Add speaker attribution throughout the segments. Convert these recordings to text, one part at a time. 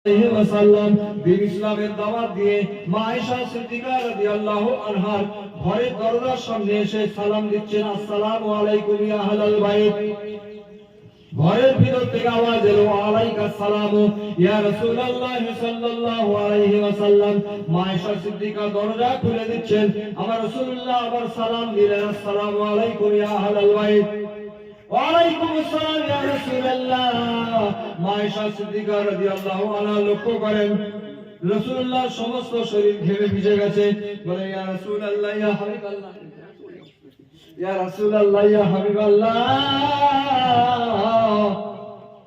Speaker 1: দিন ইসলামের দাওয়াত দিয়ে মা আয়েশা সিদ্দিকা রাদিয়াল্লাহু আনহার ঘরের দরজার সামনে এসে সালাম দিচ্ছেন, আসসালামু আলাইকুম ইয়া আহলাল বাইত। ঘরের ভিতর থেকে আওয়াজ এলো, আলাইকা সালামু ইয়া রাসূলুল্লাহ সাল্লাল্লাহু আলাইহি ওয়াসাল্লাম। মা আয়েশা সিদ্দিকা দরজা খুলে দিচ্ছেন, আমার রাসূলুল্লাহ আবার সালাম দিলেন, আসসালামু আলাইকুম ইয়া আহলাল বাইত। ওয়ালাইকুম আসসালাম ইয়া রাসূলুল্লাহ। মা আয়েশা সিদ্দিকা রাদিয়াল্লাহু আনহা লক্ষ্য করেন রাসূলুল্লাহ সমস্ত শরীর ঘেমে ভিজে গেছে। বলে, ইয়া রাসূলুল্লাহ ইয়া হাবিবাল্লাহ, ইয়া রাসূলুল্লাহ ইয়া হাবিবাল্লাহ,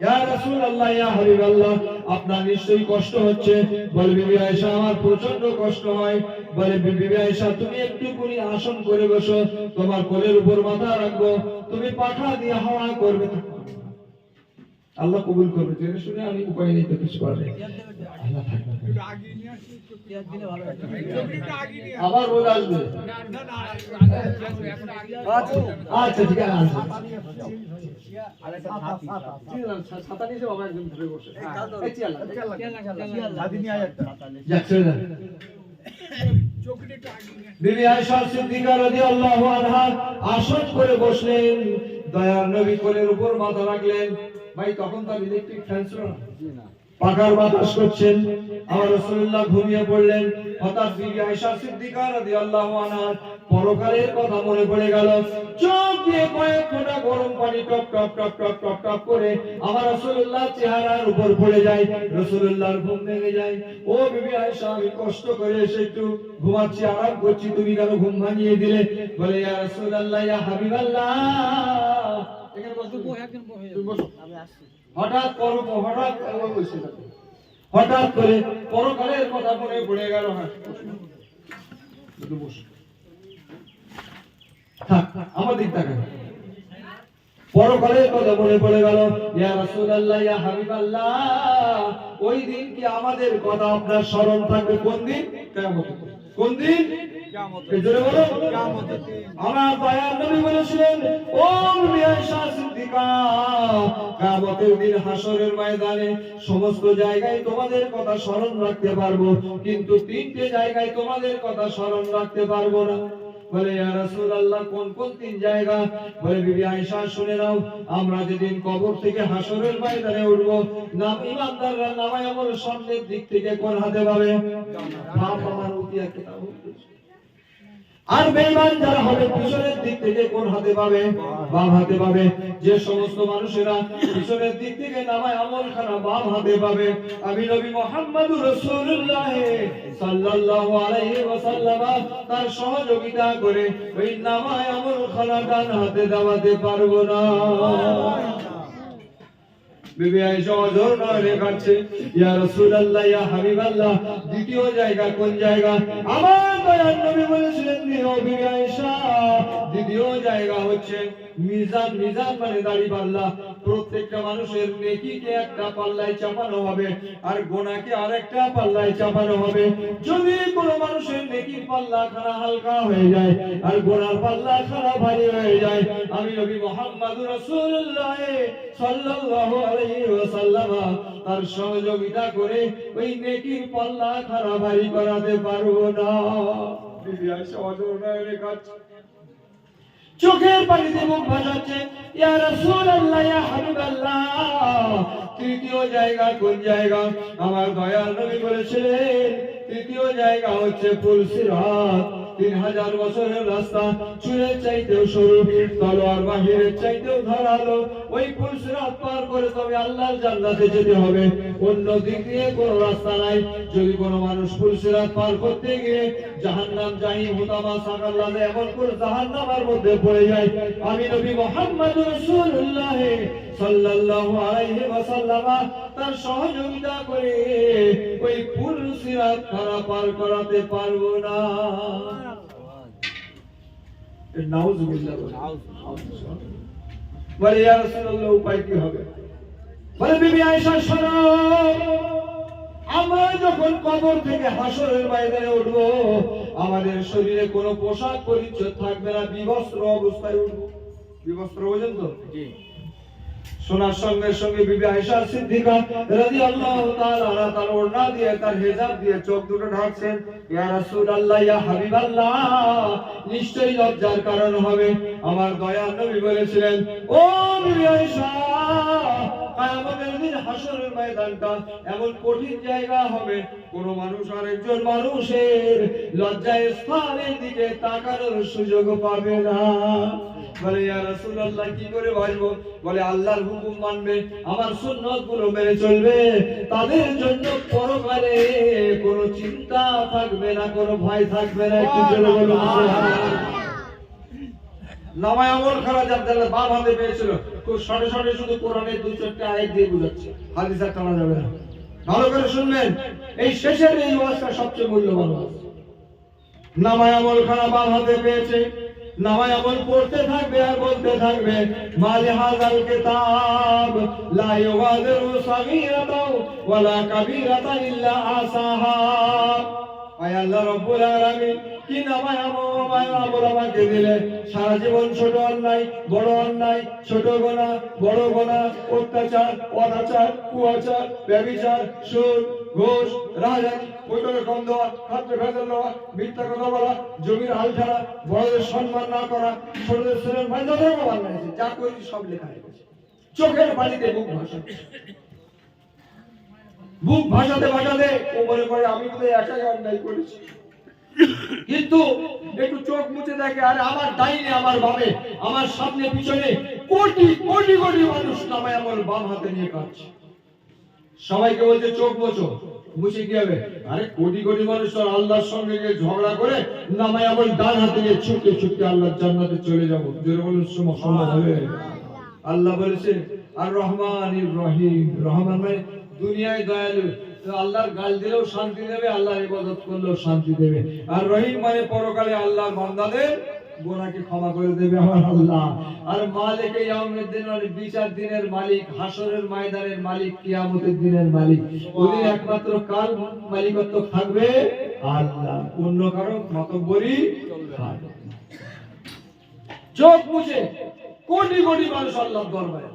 Speaker 1: ইয়া রাসূলুল্লাহ ইয়া হাবিবাল্লাহ, আপনার নিশ্চয়ই কষ্ট হচ্ছে। বলে, বিবি আয়েশা, আমার প্রচন্ড কষ্ট হয়। বলে, বিবি আয়েশা, তুমি একটুখানি আসন করে বসো, তোমার কোলের উপর মাথা রাখবো, তুমি পাখা দিয়ে হাওয়া করবে, আল্লাহ কবুল করবে। জেনে শুনে আমি উপায় নেই তো কিছু করার নেই। আল্লাহ থাকবে, আবার রোজ আসবে। আচ্ছা ঠিক আছে, ছাতা নিয়ে বাবা একদম ধরে বসে। বিবি আয়েশা সিদ্দিকা রাদিয়াল্লাহু আনহা আসন করে বসলেন, দয়ার নবী কোলের উপর মাথা রাখলেন। ভাই তখন তো ইলেকট্রিক ফ্যান ছিল না, পাখার বাতাস করছেন। আমার রাসূলুল্লাহ ঘুমিয়ে পড়লেন। হঠাৎ বিবি আয়েশা সিদ্দিকা রাদিয়াল্লাহু আনহা পরকালের কথা মনে পড়ে গেল। চোখ দিয়ে কয়েক ফোঁটা গরম পানি top top top top top top করে আমার রাসূলুল্লাহ চেহারার উপর পড়ে যায়। রাসূলুল্লাহর ঘুম ভেঙে যায়। ও বিবি আয়েশা, আমি কষ্ট করে এসে একটু ঘুমাচ্ছি, আরাম করছি, তুমি কেন ঘুম ভাঙিয়ে দিলে? বলে, ইয়া রাসূলুল্লাহ ইয়া হাবিবাল্লাহ, এখানে বসো, তুমি বসো, আমি আসছি। হঠাৎ করে পরকালের কথা মনে পড়ে গেল। হ্যাঁ আমার দিক থেকে পরকালের কথা মনে পড়ে গেল। ইয়া রাসূলুল্লাহ ইয়া হাবিবাল্লাহ, ওই দিন কি আমাদের কথা আপনার স্মরণ থাকবে? কোন দিন? কিয়ামত। কোন দিন? কিয়ামত। জোরে বলো, কিয়ামত। আমার দয়ার নবী বলেছিলেন, ও বিবি আয়েশা সিদ্দিকা, কিয়ামতের দিন হাসরের ময়দানে সমস্ত জায়গায় তোমাদের কথা স্মরণ রাখতে পারবো, কিন্তু তিনটে জায়গায় তোমাদের কথা স্মরণ রাখতে পারবো না। বলে, ইয়া রাসূলুল্লাহ, কোন কোন তিন জায়গা? বলে, বিবি আয়েশা শুনে নাও, আমরা যেদিন কবর থেকে হাসরের ময়দানে উঠবো, ইমানদাররা নামায় আমল সামনের দিক থেকে কোন হাতে পাবে? বাম। আমার উতি একটা তাও। আর বেঈমান যারা হবে পিছনের দিক থেকে কোন হাতে পাবে? বাম হাতে পাবে। যে সমস্ত মানুষেরা পিছনের দিক থেকে নামায় আমলখানা বাম হাতে পাবে, আমি নবী মুহাম্মদুর রাসূলুল্লাহ সাল্লাল্লাহু আলাইহি ওয়াসাল্লাম তার সহযোগিতা করে ওই নামায় আমলখানা ডান হাতে দেওয়াতে পারবো না। বিবি আয়েশা ওজোর নয় কাটছে, ইয়া রাসূলুল্লাহ ইয়া হাবিবাল্লাহ, দ্বিতীয় জায়গা কোন জায়গা? আমার দয়ার নবী বলেছিলেন, ও বিবি আয়েশা, দ্বিতীয় জায়গা হচ্ছে মিজান। মিজান মানে দাড়ি পাল্লা। প্রত্যেকটা মানুষের নেকিকে একটা পাল্লায় চাপানো হবে আর গুনাহকে আরেকটা পাল্লায় চাপানো হবে। যদি কোনো মানুষের নেকির পাল্লা খানা হালকা হয়ে যায় আর গুনার পাল্লা খানা ভারী হয়ে যায়, আমি নবী মুহাম্মদুর রাসূলুল্লাহ সাল্লাল্লাহু আলাইহি ওয়াসাল্লাম তার সহযোগিতা করে ওই নেকির পাল্লা খানা ভারী করাতে পারবো না। বিবি আয়েশা ওজনে কাছে চোখের পানিতে মুখ ভাসাচ্ছে, ইয়া রাসূলুল্লাহ ইয়া হাবিবাল্লাহ, তৃতীয় জায়গা কোন জায়গা? আমার দয়াল নবী বলেছিলেন, তৃতীয় জায়গা হচ্ছে পুলসিরাত। 3000 বছরের রাস্তা, চুলের চাইতেও সরু, তলোয়ার বাহিরের চাইতেও ধারালো। ওই পুলসিরাত পার করে তবে আল্লাহর জান্নাতে যেতে হবে, অন্য দিক দিয়ে কোনো রাস্তা নাই। যদি কোনো মানুষ পুলসিরাত পার করতে গিয়ে জাহান্নাম, জাহিম, হুতামা, সাকাল্লাহ এমন করে জাহান্নামের মধ্যে পড়ে যায়, আমি নবী মুহাম্মদুর রাসূলুল্লাহ সাল্লাল্লাহু আলাইহি ওয়াসাল্লাম তার সহযোগিতা করে ওই পুলসিরাত পার করাতে পারবো না। নাউজুবিল্লাহ। বলে, ইয়া রাসূলুল্লাহ, উপায় কি হবে? বলে, বিবি আয়েশা শোনো, আমরা যখন কবর থেকে হাসরের ময়দানে উঠবো, আমাদের শরীরে কোনো পোশাক পরিচ্ছদ থাকবে না, বিবস্ত্র অবস্থায় উঠবো। বিবস্ত্র বোঝেন তো? জি। শোনার সঙ্গে সঙ্গে বিবি আয়েশা সিদ্দিকা রাদিয়াল্লাহু তাআলা আনহা তার ওড়না দিয়ে তার হিজাব দিয়ে চোখ দুটো ঢাকছেন। ইয়া রাসূলুল্লাহ, ইয়া হাবিবাল্লাহ, নিশ্চয়ই লজ্জার কারণ হবে। আমার দয়ার নবী বলেছিলেন, ও বিবি আয়েশা, কিয়ামতের দিন হাসরের ময়দানটা এমন কঠিন জায়গা হবে, কোন মানুষ আরেকজন মানুষের লজ্জাস্থানের দিকে তাকানোর সুযোগ পাবে না। বলে, ইয়া রাসূলুল্লাহ, কি করে বাঁচবো? বলে, আল্লাহর হুকুম মানবে, আমার সুন্নাত গুলো মেনে চলবে, তাদের জন্য পরকালে কোনো চিন্তা থাকবে না, কোনো ভয় থাকবে না। একটু জোরে বলুন সুবহানাল্লাহ। নামায় আমল খারাপ যার বাপ হাতে পেয়েছিল, খুব শর্টে শর্টে শুধু কোরআনের 2-4টা আয়াত দিয়ে বুঝাচ্ছে, হাদিস আর টানা যাবে না। ভালো করে শুনবেন, এই শেষের এই ওয়াজটা সবচেয়ে মূল্যবান ওয়াজ। নামায় আমল খারাপ বাপ হাতে পেয়েছে, নামায় আমল পড়তে থাকবে আর বলতে থাকবে, মালি হাযাল কিতাব লা ইউগাদিরু সাগীরাতাও ওয়ালা কাবীরাতান ইল্লা আসাহা। আয় আল্লাহ রাব্বুল আলামিন, কি নামায় আমল আমাকে দিলে, সারা জীবন ছোট অন্যায়, বড় অন্যায়, ছোট গুনাহ, বড় গুনাহ, অত্যাচার, অনাচার, কুয়াচার, ব্যভিচার, সুদ, ঘুষ, রাজনীতি, বৈঠকে কম দেওয়া, খাদ্য ভেজাল দেওয়া, মিথ্যা কথা বলা, জমির হাল ছাড়া, বড়দের সম্মান না করা, ছোটদের শ্রেণীর মানে যত রকম অন্যায় আছে, যা করেছি সব লেখা হয়েছে। চোখের পানিতে বুক ভাসাতে, বুক ভাসাতে ভাসাতে ও মনে করে আমি বোধহয় একাই অন্যায় করেছি, কিন্তু একটু চোখ মুছে দেখে, আরে আমার ডাইনে, আমার বামে, আমার সামনে পিছনে কোটি কোটি কোটি মানুষ নামায় আমল বাম হাতে নিয়ে কাটছে। সবাইকে বলছে চোখ মোছো, মুছে কি হবে? আরে কোটি কোটি মানুষ তো আল্লাহর সঙ্গে গিয়ে ঝগড়া করে নামায় আমল ডান হাতে নিয়ে ছুটতে ছুটতে আল্লাহর জান্নাতে চলে যাবো। জোরে বলুন সম্ভব হবে? আল্লাহ বলেছে আর রহমানির রহিম, রহমান মানে দুনিয়ায় দয়ালু, আল্লাহর গাল দিলেও শান্তি দেবে, আল্লাহর ইবাদত করলেও শান্তি দেবে। আর রহিম মানে পরকালে আল্লাহর বান্দাদের গুনাহকে ক্ষমা করে দেবে আমার আল্লাহ। আর মালিকে ইয়াউমিদ দিন মানে বিচার দিনের মালিক, হাসরের ময়দানের মালিক, কিয়ামতের দিনের মালিক। ওদিন একমাত্র কার মালিকত্ব থাকবে? আল্লাহ, অন্য কারো মাতব্বরি থাকবে। চোখ মুছে কোটি কোটি মানুষ আল্লাহর দরবারে।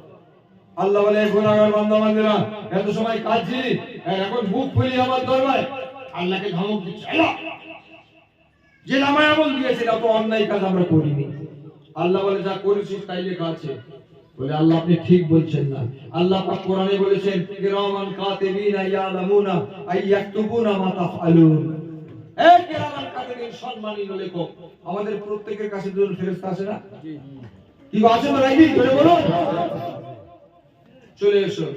Speaker 1: আল্লাহ বলে, গুনাহগার বান্দা বান্দিরা, এত সময় কাঁদছি, এখন বুক ফুলিয়ে আমার দরবারে আল্লাহকে ধমক দিচ্ছে, যে নামায় আমল দিয়েছে অত অন্যায় কাজ আমরা করিনি। আল্লাহ বলে, যা করেছিস তাই লেখা আছে। বলে, আল্লাহ আপনি ঠিক বলছেন না। আল্লাহ পাক কোরআনে বলেছেন, কিরামান কাতিবিনা ইয়ালামুনা আইয়াকতুবুনা মা তাফআলুন। এই কিরামান কাতিবিন সম্মানিত লেখক, আমাদের প্রত্যেকের কাছে দুজন ফেরেশতা আছে না? কি আছে না নাকি? বলে বলুন, চলে এসো।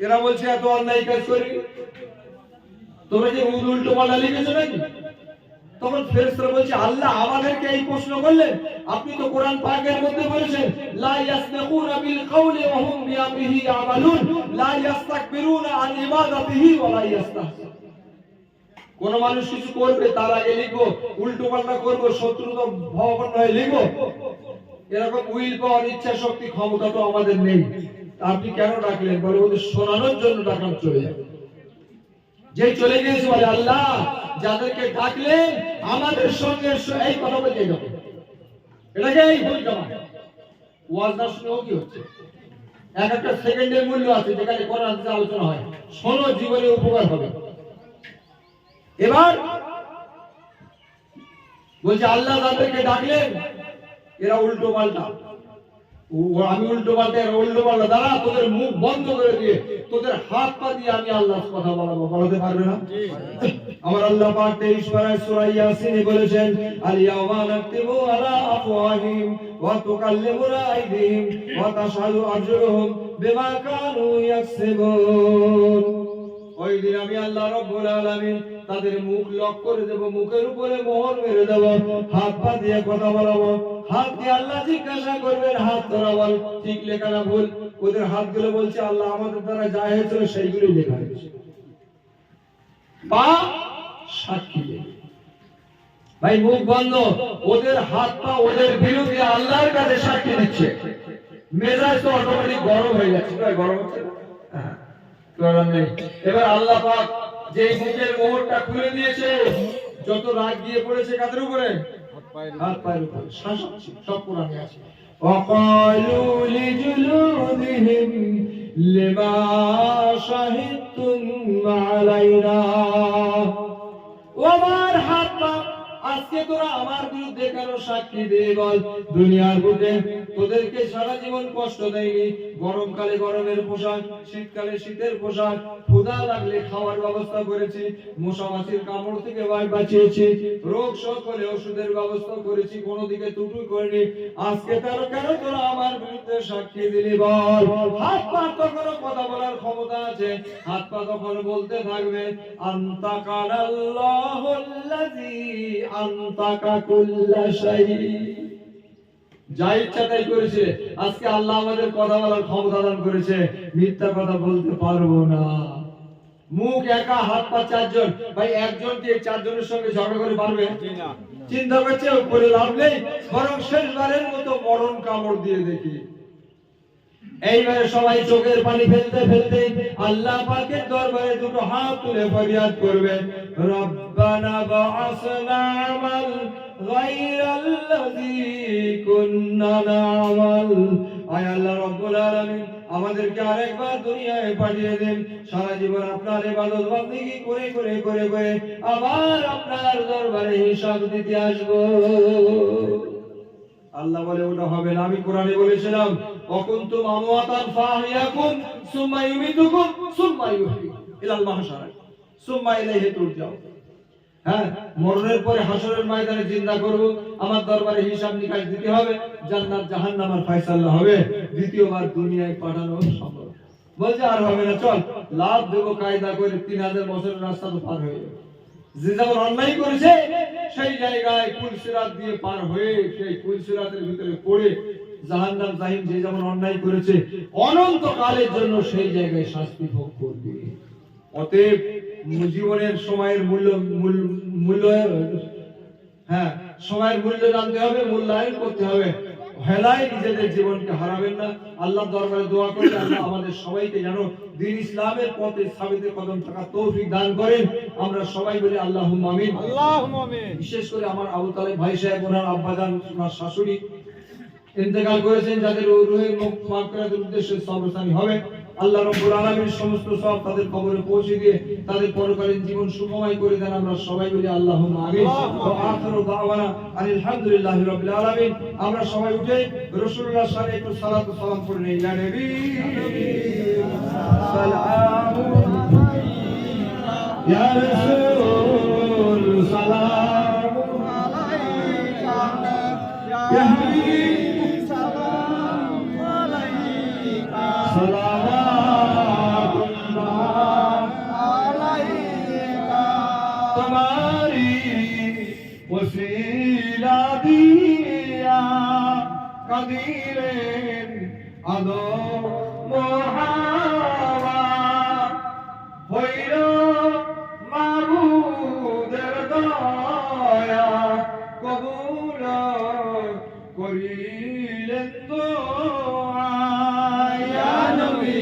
Speaker 1: এরা বলছে এত অন্যায় কাজ করি, তোমরা যে উল্টো পাল্টা লিখেছো নাকি? তখন ফেরেশতারা বলছে, আল্লাহ আমাদেরকে এই প্রশ্ন করলেন, আপনি তো কোরআন পাকের মধ্যে বলেছেন, লা ইয়াসবিকুনা বিল কওলি ওয়া হুম বিআমরিহি ইয়ামালুন, লা ইস্তাকবিরুনা আন ইবাদাতিহি ওয়া লা ইস্তাহসিন। কোন মানুষ কিছু করবে তার আগে লিখবো, উল্টো পাল্টা করবো, শত্রুতা ভাবাপন্ন হয়ে লিখবো? এরকম উইল পাওয়ার, ইচ্ছা শক্তি, ক্ষমতা তো আমাদের নেই। আপনি কেন ডাকলেন? বলে, ওদের শোনানোর জন্য ডাকলাম, চলে যাবে। যে চলে গিয়েছে বলে, আল্লাহ যাদেরকে ডাকলেন আমাদের সঙ্গে এই কথা বলতে যাবো, এটাকে এই ভুল জমা ওয়াজ না শুনেও কি হচ্ছে? এক একটা সেকেন্ডের মূল্য আছে, যেখানে কোরআন হাদিসে আলোচনা হয়, শোনো, জীবনে উপকার হবে। এবার বলছে, আল্লাহ যাদেরকে ডাকলেন এরা উল্টো পাল্টা, আমি উল্টো পাল্টা, এরা উল্টো পাল্টা, দাঁড়া, তোদের মুখ বন্ধ করে দিয়ে তোদের হাত পা দিয়ে আমি আল্লাহর কথা বলাবো। বলাতে পারবে না? আমার আল্লাহ পাক 23 পারায় সূরা ইয়াসিনে বলেছেন, আল ইয়াওমা নাকতিবু আলা আফওয়াহিম ওয়া তুকাল্লিমুনা আইদিহিম ওয়া তাশহাদু আরজুলুহুম বিমা কানু ইয়াকসিবুন। ওই দিন আমি আল্লাহ রাব্বুল আলামিন তাদের মুখ লক করে দেব, মুখের উপরে মোহর মেরে দেব, হাত পা দিয়ে কথা বলাবো। হাত দিয়ে আল্লাহ জিজ্ঞাসা করবেন, হাত ধরা বল, ঠিক লেখা না ভুল? ওদের হাতগুলো বলছে, আল্লাহ আমাদের দ্বারা যা হয়েছিল সেইগুলো লেখা হয়েছে। পা সাক্ষী দেবে। ভাই মুখ বন্ধ, ওদের হাত পা ওদের বিরুদ্ধে আল্লাহর কাছে সাক্ষী দিচ্ছে। মেজাজ তো অটোমেটিক গরম হয়ে যাচ্ছে। গরম হচ্ছে না? এবার আল্লাহ পাক যে মুখের মোহরটা খুলে দিয়েছে, যত রাগ দিয়ে পড়েছে কাদের উপরে? হাত পায়ের উপরে। সব কোরআনে আছে। وقالوا لجلودهم لما شهدتم علينا ومار حقا আজকে তোরা আমার বিরুদ্ধে কেন সাক্ষী দিয়ে বল দুনিয়ার বুকে তোদেরকে সারা জীবন কষ্ট দেয়নি গরমকালে গরমের পোশাক শীতকালে শীতের পোশাক ক্ষুধা লাগলে খাওয়ার ব্যবস্থা করেছি মশা মাছির কামড় থেকে বাঁচিয়েছি রোগ শোক হলে ওষুধের ব্যবস্থা করেছি কোনো দিকে ত্রুটি করিনি আজকে কেন তোরা আমার বিরুদ্ধে সাক্ষী দিলি বল হাত পা তখন কথা বলার ক্ষমতা আছে হাত পা তখন বলতে থাকবে আনতাকানাল্লাহুল্লাযী আনতাকা কুল্লা শাই যা ইচ্ছা তাই করেছে আজকে আল্লাহ আমাদের কথা বলার ক্ষমতা দান করেছে মিথ্যা কথা বলতে পারবো না মুখ একা হাত পা চারজন ভাই একজন কি চারজনের সঙ্গে ঝগড়া করে পারবে না চিন্তা করছে উপরে লাভ নেই বরং শেষবারের মতো মরণ কামড় দিয়ে দেখি এইবারে সবাই চোখের পানি ফেলতে ফেলতে আল্লাহ পাকের দরবারে দুটো হাত তুলে ফরিয়াদ করবে রব্বানা বা'আসনা আমাল গায়রাল্লাযী কুননা না'মাল আয় আল্লাহ রব্বুল আলামিন আমাদেরকে আরেকবার দুনিয়ায় পাঠিয়ে দেন সারা জীবন আপনার ইবাদত বন্দেগী করে করে করে করে আবার আপনার দরবারে হিসাব দিতে আসবো আল্লাহ বলে ওটা হবে না আমি কোরআনে বলেছিলাম অকুনতুম আমওয়াতান ফাহিয়াকুম সুম্মা ইউমিতুকুম সুম্মা ইউহয়িকুম ইলাল মাহশার সুম্মা ইলাইহি তুরজাউন হ্যাঁ মরণের পরে হাসরের ময়দানে জিন্দা করব আমার দরবারে হিসাব নিকাশ দিতে হবে জান্নাত জাহান্নামের ফয়সালা হবে দ্বিতীয়বার দুনিয়ায় পাঠানো সম্ভব বলছে আর হবে না চল লাভ দেব কায়দা করে 3000 বছরের রাস্তা তো পার হয়ে যাবে যে যেমন অন্যায় করেছে সেই জায়গায় কুলসিরাত দিয়ে পার হয়ে সেই কুলসিরাতের ভিতরে পড়ে জাহান্নাম জাহিম যে যেমন অন্যায় করেছে অনন্ত কালের জন্য সেই জায়গায় শাস্তি ভোগ করবে অতএব জীবনের সময়ের মূল্য হ্যাঁ সময়ের মূল্য জানতে হবে মূল্যায়ন করতে হবে হেলায় নিজেদের জীবনকে হারাবেন না আল্লাহর দরবারে দোয়া করি আল্লাহ আমাদের সবাইকে যেন দ্বীন ইসলামের পথে সাবিতে কদম থাকার তৌফিক দান করেন আমরা সবাই বলি আল্লাহুম্মা আমিন আল্লাহুম্মা আমিন বিশেষ করে আমার আবু তালেব ভাই সাহেব ওনার আব্বাজান ওনার শাশুড়ি ইন্তেকাল করেছেন যাদের রূহের মাগফিরাতের উদ্দেশ্যে সবরসানি হবে আল্লাহ রাব্বুল আলামিন সমস্ত সওয়াব তাদের কবরে পৌঁছে দিয়ে তাদের পরকালীন জীবন সুখময় করে দেন আমরা সবাই বলি আল্লাহুম্মা আমিন ওয়া আখিরু দাওয়ানা আলহামদুলিল্লাহি রাব্বিল আলামিন আমরা সবাই উঠে রাসূলুল্লাহ সাল্লাল্লাহু আলাইহি ওয়াসাল্লাম সালাতু সালাম করে নেই ইয়া নবী সালামু ইয়া রাসূল সালামু আলাইকা ইয়া হাবিব সালামু আলাইকা तुम्हारी वसीला दिया कदीरे अदो मोहावा होइरो माबूदेर दया कबूल करिलेन दुआ या नबी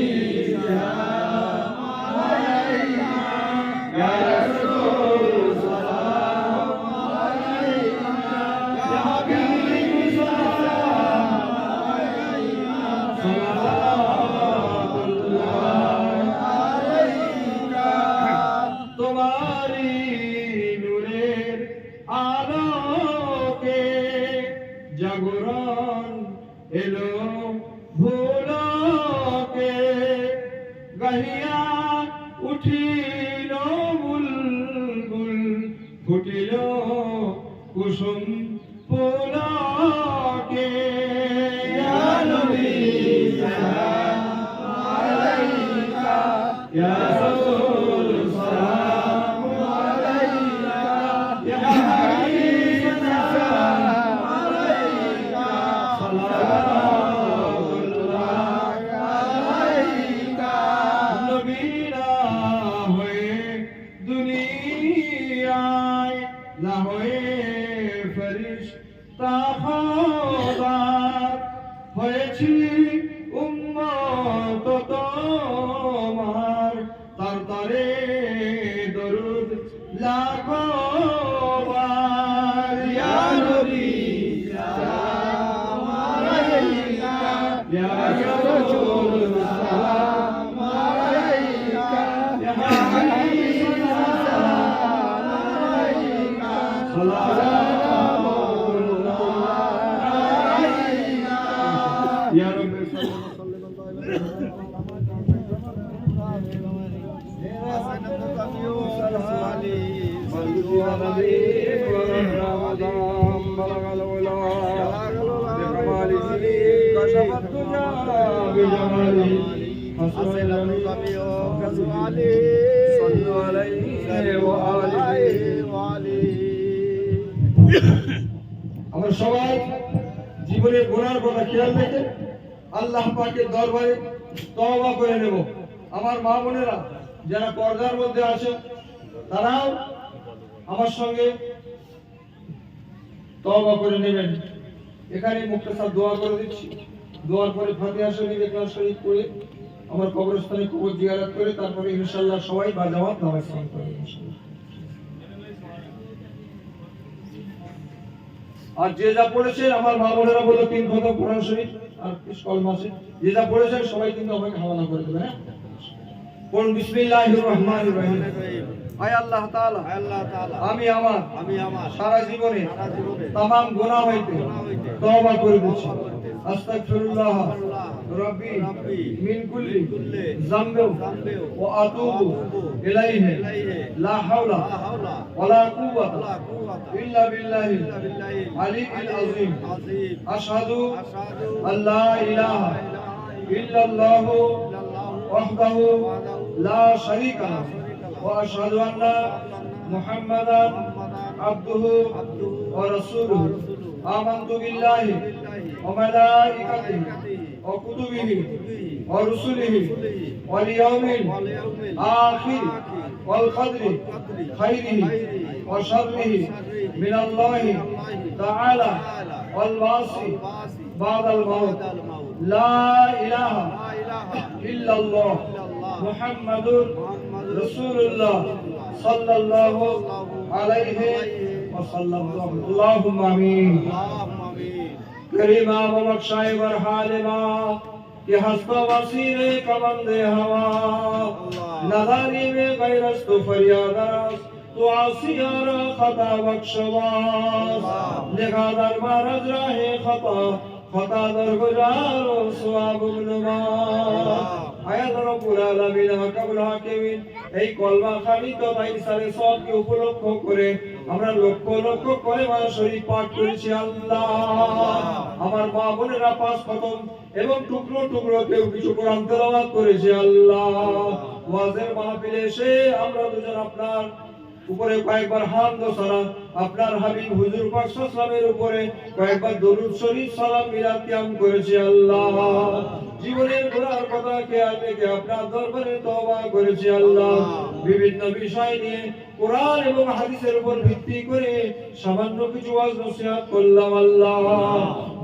Speaker 1: জাগরণ এলো ভোলাকে গাহিয়া উঠিল বুলবুল ফুটিল কুসুম পোলাকে ইয়া নবী সালাম আলাইকা ইয়া রাসূল সালাম আলাইকা ইয়া হাবিব সালাম আলাইকা সালাতুল্লাহ আলাইকা নবীরা হয়ে দুনিয়ায় না হয়ে ফেরেশতা খোদার হয়েছি উম্মত তোমার তার তারে দরুদ লাখো বার ইয়া নবী সালাম আলাইকা العليم رمضان بلغ العلا بكماله كشف الدجى بجماله حسن الجميع كسؤاله صلوا عليه وآله আমরা সবাই জীবনের গুনার কথা খেয়াল রেখে আল্লাহ পাকের দরবারে তওবা করে নেব। আমার মা বোনেরা যারা পর্দার মধ্যে আছেন তারাও আমার সঙ্গে তওবা করে নেবেন। এখানে মুক্তাসার দোয়া করে দিচ্ছি, দোয়ার পরে ফাতিহা শরীফ ইখলাস শরীফ পড়ে আমার কবরস্থানে কবর জিয়ারত করে তারপরে ইনশাআল্লাহ সবাই বা জামাত নামাজ পড়ব ইনশাআল্লাহ। আর যে যা পড়েছেন আমার মা বোনেরা বলে 3 খতম কোরআন শরীফ আর স্কল মাসে যে যা পড়েছেন সবাই কিন্তু আমাকে হাওয়ালা করে দেবেন। হ্যাঁ, পড়ুন বিসমিল্লাহির রহমানির রহিম। আয় আল্লাহ তাআলা আমি আমার সারা জীবনে तमाम গুনাহ হইতে তওবা করে দিচ্ছি। আস্তাগফিরুল্লাহ রাব্বি মিন কুল্লি যামবি ওয়া আতুবু ইলাইহি লা হাওলা ওয়ালা কুওয়াতা ইল্লা বিল্লাহিল আলিয়্যিল আযীম। আশহাদু আল্লা ইলাহা ইল্লাল্লাহু ওয়াহদাহু লা শারীকা লাহু وأشهد أن محمدا عبده ورسوله آمنت بالله وملائكته وكتبه ورسله واليوم الآخر والقدر خيره وشره من الله تعالى والبعث بعد الموت لا إله إلا الله محمد رسول الله صلى الله عليه وسلم اللهم آمين करीमा बख्शाए बरहालिमा कि हस्ता वसीर कमंदे हवा नदारी में गैरस्त फरियादास तो आसियारा खता बख्शवास निगादर मारज राहे खता दरगुजार सवाब नुमा আয়াত রব্বুল আলামিন হাকামুল হাকিমিন এই কলমা খানি তো তাই সারে সবকে উপলক্ষ করে আমরা লক্ষ লক্ষ কলেমা শরীফ পাঠ করেছি। আল্লাহ আমার মা বোনেরা 5 খতম এবং টুকরো টুকরো কেউ কিছু কোরআন তেলাওয়াত করেছে। আল্লাহ ওয়াজের মাহফিলে এসে আমরা দুজন আপনার উপরে কয়েকবার হামদ ও সালাত আপনার হাবিব হুজুর পাক সাল্লাল্লাহু উপরে কয়েকবার দরুদ শরীফ সালাম মিলাদ কিয়াম করেছি। আল্লাহ জীবনের গুনার কথা খেয়াল রেখে আপনার দরবারে তওবা করেছি। আল্লাহ বিভিন্ন বিষয় নিয়ে কোরআন এবং হাদিসের উপর ভিত্তি করে সামান্য কিছু ওয়াজ নসিহত করলাম। আল্লাহ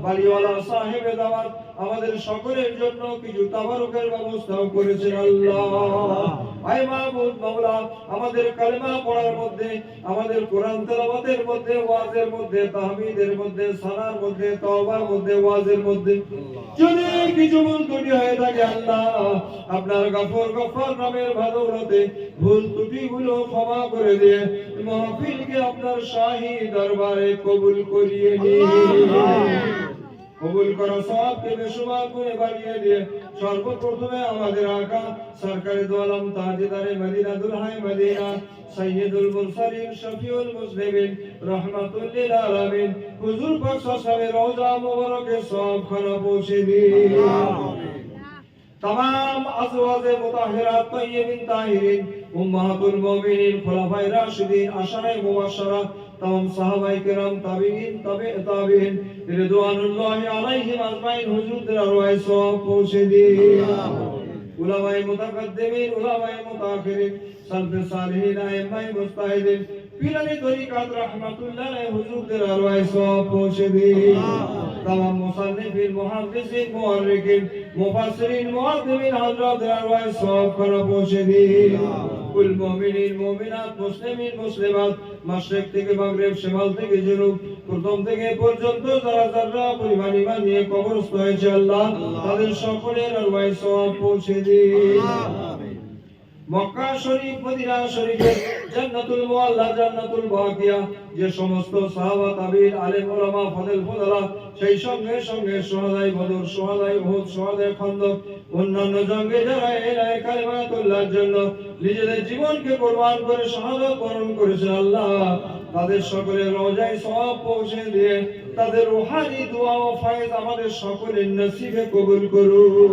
Speaker 1: বাড়িওয়ালা সাহেবে দাওয়াত আমাদের সকলের জন্য কিছু তাবারুকের ব্যবস্থাও করেছেন। আল্লাহ আয় মাহবুব মাওলা আমাদের কালেমা পড়ার মধ্যে আমাদের কোরআন তেলাওয়াতের মধ্যে ওয়াজের মধ্যে তাহমিদের মধ্যে সালার মধ্যে তওবার মধ্যে ওয়াজের মধ্যে যদি কিছু ভুল ত্রুটি হয়ে থাকে আল্লাহ আপনার গফর নামের ভাদৌলতে ভুল ত্রুটিগুলো ক্ষমা করে দিয়ে মাহফিলকে আপনার শাহী দরবারে কবুল করিয়ে নিন। কবুল করো সবকে বেশুমার করে বাড়িয়ে দিয়ে সর্বপ্রথমে আমাদের আকা সরকারে দো আলম তাজদারে মদিনা দুলহায়ে মদিনা সৈয়দুল মুরসালিন শফিউল মুসলিমিন রহমাতুল লিল আলামিন হুজুর পাক সাহেবের রওজা মুবারকে সব খানা পৌঁছে দিন। तमाम अज़वाजे मुताहिरात तय्यबिन ताहिरीन उम्महातुल मोमिनीन खुलाफाए राशिदीन आशाए मुबश्शरा तमाम सहाबाए किराम ताबीईन ताबीईन रिदवानुल्लाहि अलैहिम अजमाइन हुजूर अरवाए सवाब पहुंचे दिए। उलमाए मुतकद्दिमीन उलमाए मुताखिरीन सल्फ़े सालिहीन अइम्माए मुस्ताहिदीन पीरानी तरीक़ात रहमतुल्लाह अलैहि हुजूर अरवाए सवाब पहुंचे दिए। तमाम मुसन्निफीन मुहद्दिसीन मुअर्रिखीन मुफस्सिरीन मुअद्दिबीन हज़रात अरवाए सवाब खाना पहुंचे दिए। कुल मुमिनीन मुमिनात मुस्लिमीन मुस्लिमात मशरिक থেকে মাগরিব শিমাল থেকে জুনুব প্রথম থেকে পর্যন্ত যারা যারা পরিমাণ ঈমান নিয়ে কবরস্থ হয়েছে আল্লাহ তাদের সকলের আরওয়ায়ে সওয়াব পৌঁছে দিন। মক্কা শরীফ, মদিনা শরীফের জান্নাতুল মুআল্লা, জান্নাতুল বাকিয়া, যে সমস্ত সাহাবা, তাবিঈন, আলেম, উলামা, ফাজিল ফুদালা, সেই সঙ্গে সঙ্গে শুহাদায়ে বদর, শুহাদায়ে উহুদ, শুহাদায়ে খন্দক, অন্যান্য জঙ্গে যারা এই কালিমাতুল্লাহর জন্য নিজেদের জীবনকে কুরবান করে শাহাদাত বরণ করেছে, আল্লাহ তাদের সকলের রওজায় সওয়াব পৌঁছে দিয়ে তাদের রূহানি দোয়া ও ফয়েজ আমাদের সকলের নসিবে কবুল করুন।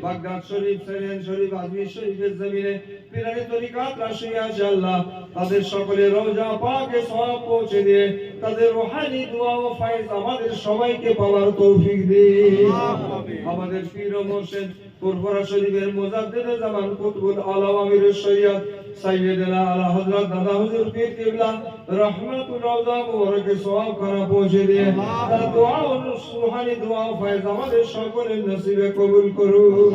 Speaker 1: বাগদাদ শরীফ, সেরেন শরীফ, আজমির শরীফের জমিনে পীরানি তরিকাত রাশিয়া আছে, আল্লাহ তাদের সকলের রওজা পাকে সওয়াব পৌঁছে দিয়ে তাদের রূহানি দোয়া ও ফয়েজ আমাদের সবাইকে পাওয়ার তৌফিক দিন। আমাদের পীর ও মুর্শিদ ফুরফুরা শরীফের মুজাদ্দিদে জামান কুতুবুল আলম আমিরুশ শরিয়ত সাইয়্যিদনা আলা হযরত দাদা হুজুর পীর কিবলা রহমাতুল রওজা মুবারকে সওয়াব খানা পৌঁছে দিয়ে তার দোয়া ও রূহানি দোয়া ও ফয়েজ আমাদের সকলের নসিবে কবুল করুন।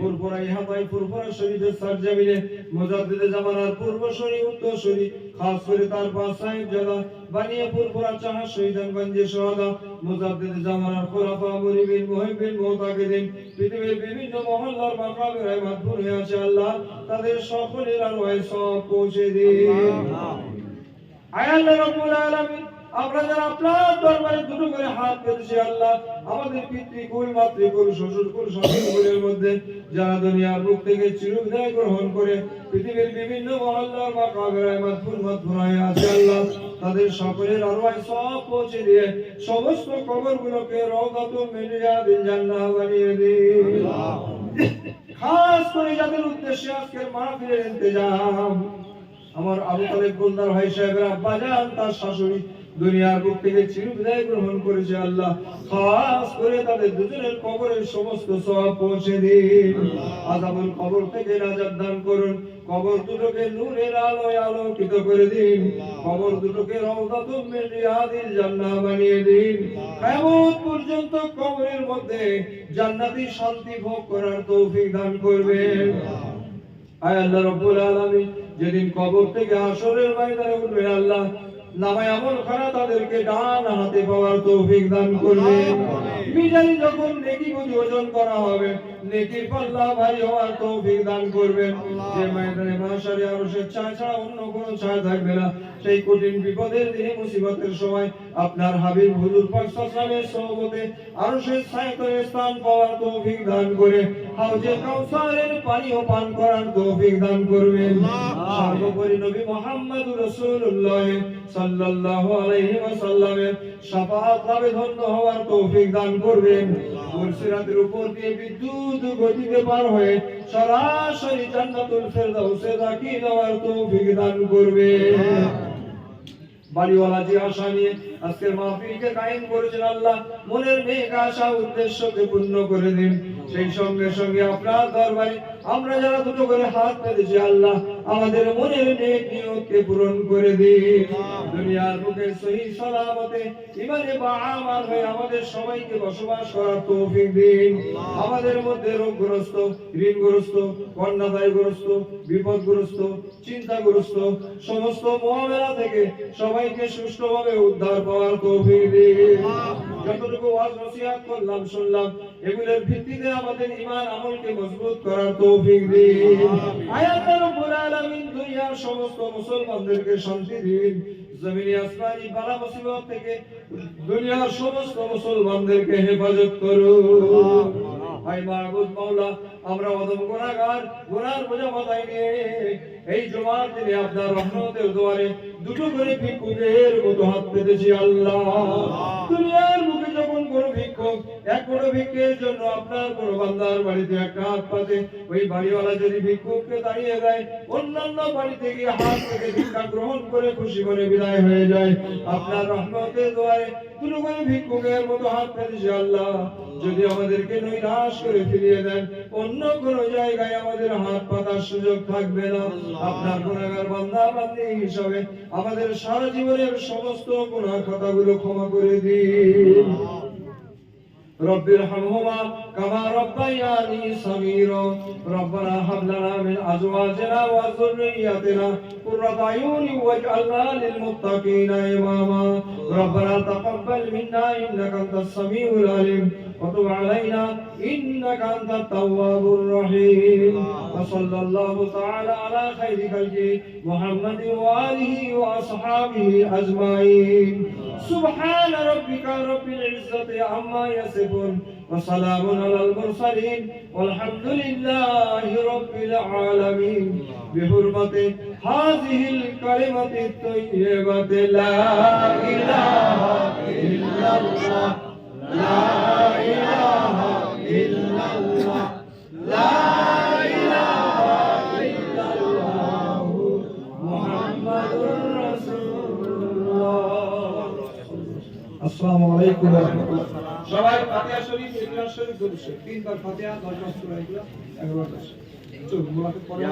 Speaker 1: ফুরফুরা ইহাতায় ফুরফুরা শরীফের সরজমিনে মুজাদ্দিদে জামানার পূর্বসূরি, উত্তরসূরি, খাস করে তার বাসায় জায়গা বানিয়ে ফুরফুরা চাহা শহীদানগঞ্জে শহাদা মুজাদ্দিদে জামানার খোলাফা, মুরিবিন, মুহিব্বিন, মুতাকিদিন, পৃথিবীর বিভিন্ন মহল্লার মাকাবির মাদফুন হয়ে আছে, আল্লাহ তাদের সকলের আরওয়াহে সওয়াব পৌঁছে দিন। আয় আল্লাহ রাব্বুল আলামিন, আমরা যারা আপনার দরবারে দুটো করে হাত পেতেছি, আল্লাহ আমাদের পিতৃকুল, মাতৃকুল, শ্বশুরকুল, শ্বশুরকুলের মধ্যে যারা দুনিয়ার বুক থেকে চিরবিদায় গ্রহণ করে পৃথিবীর বিভিন্ন মহল্লার মাকাবির মাদফুন আছে, আল্লাহ তাদের সকলের আরওয়াহে সওয়াব পৌঁছে দিয়ে সমস্ত কবরগুলোকে রওযাতুম মিন রিয়াদিল জান্নাহ বানিয়ে দিন। খাস করে যাদের উদ্দেশ্যে আজকের মাহফিলের ইন্তজাম, আমার আবু তালেব গোলদার ভাই সাহেবের আব্বা জান, তার শাশুড়ি দুনিয়ার বুক থেকে চিরবিদায় গ্রহণ করেছে, আল্লাহ খাস করে তাদের দুজনের কবরের সমস্ত সওয়াব পৌঁছে দিন। আযাবুল কবর থেকে নাজাত দান করুন, কবর দুটোকে নূরের আলোয় আলোকিত করে দিন, কবর দুটোকে রওযাতুম মিন রিয়াদিল জান্নাহ বানিয়ে দিন। কিয়ামত পর্যন্ত কবরের মধ্যে জান্নাতি শান্তি ভোগ করার তৌফিক দান করবেন। আয় আল্লাহ রাব্বুল আলামিন, যেদিন কবর থেকে হাশরের ময়দানে উঠবে, আল্লাহ নামায় আমল খানা তাদেরকে ডান হাতে পাওয়ার তৌফিক দান করবেন। মিজানে যখন নেকি বুঝি ওজন করা হবে, নেকির পাল্লা ভারী হওয়ার তৌফিক দান করবেন। যে ময়দানে মাশারে আরশের ছায়া ছাড়া অন্য কোনো ছায়া থাকবে না, সেই কঠিন বিপদের দিনে, মুসিবতের সময় আপনার হাবিব হুজুর পাক সাল্লাল্লাহু আলাইহি ওয়াসাল্লামের আরশের ছায়াতলে স্থান পাওয়ার তৌফিক দান করে হাউজে কাউসারের পানিও পান করার তৌফিক দান করবেন। সর্বোপরি নবী মুহাম্মদুর রাসূলুল্লাহ সাল্লাল্লাহু আলাইহি ওয়াসাল্লামের শাফাআত লাভে ধন্য হওয়ার তৌফিক দান করবেন। মুরসিরাতের উপর দিয়ে বিদ্যুৎ গতিতে পার হয়ে সরাসরি জান্নাতুল ফেরদাউসে দাখিল হওয়ার তৌফিক দান করবেন। বাড়িওয়ালা যে আশা নিয়ে আজকের মাহফিলকে কায়েম করেছেন, আল্লাহ মনের নেক আশা উদ্দেশ্যকে পূর্ণ করে দিন। সেই সঙ্গে সঙ্গে আপনার দরবারে আমরা যারা দুটো করে হাত পেতেছি, আল্লাহ আমাদের মনের নেক নিয়তকে পূরণ করে দিন। দুনিয়ার বুকে সহি সালামতে ঈমানে বাআমাল হয়ে আমাদের সবাইকে বসবাস করার তৌফিক দিন। আমাদের মধ্যে রোগগ্রস্ত, ঋণগ্রস্ত, কন্যাদায়গ্রস্ত, বিপদগ্রস্ত, চিন্তাগ্রস্ত সমস্ত মুআমেলা থেকে সবাইকে সুষ্ঠুভাবে উদ্ধার পাওয়ার তৌফিক দিন। যতটুকু ওয়াজ নসিহত করলাম, শুনলাম, এগুলোর ভিত্তিতে আমাদের ঈমান আমলকে মজবুত করার তৌফিক দিন। আয় আল্লাহ রাব্বুল আলামিন, দুনিয়ার সমস্ত মুসলমানদেরকে শান্তি দিন। জমিনে আসমানি বালা মুসিবত থেকে দুনিয়ার সমস্ত মুসলমানদেরকে হেফাজত করুন। আয় মাহবুব মাওলা, আমরা অদম গুনাহগার, গুনার বোঝা মাথায় নিয়ে এই জুমার দিনে আপনার রহমতের দুয়ারে দুটো করে ভিক্ষুকের মতো হাত পেতেছি, আল্লাহ দুনিয়ার মুখে যখন কোনো ভিক্ষুক এক বড় ভিক্ষের জন্য আপনার কোনো বান্দার বাড়িতে একটা হাত পাতে, ওই বাড়িওয়ালা যদি ভিক্ষুককে দাঁড়িয়ে দেয়, অন্যান্য বাড়িতে গিয়ে হাত পেতে ভিক্ষা গ্রহণ করে খুশি করে বিদায় হয়ে যায়। আপনার রহমতের দুয়ারে দুটো করে ভিক্ষুকের মতো হাত পেতেছি, আল্লাহ যদি আমাদেরকে নৈরাশ করে ফিরিয়ে দেন, অন্য কোন জায়গায় আমাদের হাত পাতার সুযোগ থাকবে না। আপনার গুনাহগার বান্দা বান্দী হিসাবে আমাদের সারা জীবনের সমস্ত গুনাহ খাতাগুলো ক্ষমা করে দিন। رب ارحمهما كما ربياني صغيرا ربنا هب لنا من ازواجنا وذرياتنا قرة اعين واجعلنا للمتقين اماما ربنا تقبل منا انك انت السميع العليم وتب علينا إنك أنت التواب الرحيم وصلى الله تعالى على خير خلقه محمد وآله وأصحابه أجمعين سبحان ربك رب العزة عما يصفون وسلام على المرسلين والحمد لله رب العالمين بحرمة هذه الكلمة الطيبة لا إله إلا الله لا إله إلا الله لا إله إلا الله محمد رسول الله السلام عليكم ورحمة الله সবাই ফাতিহা শরীফ ইখলাস শরীফ দরুদ শরীফ তিনবার ফাতিহা 10 বার সূরা ইখলাস 11 বার চল মোলাকে পড়া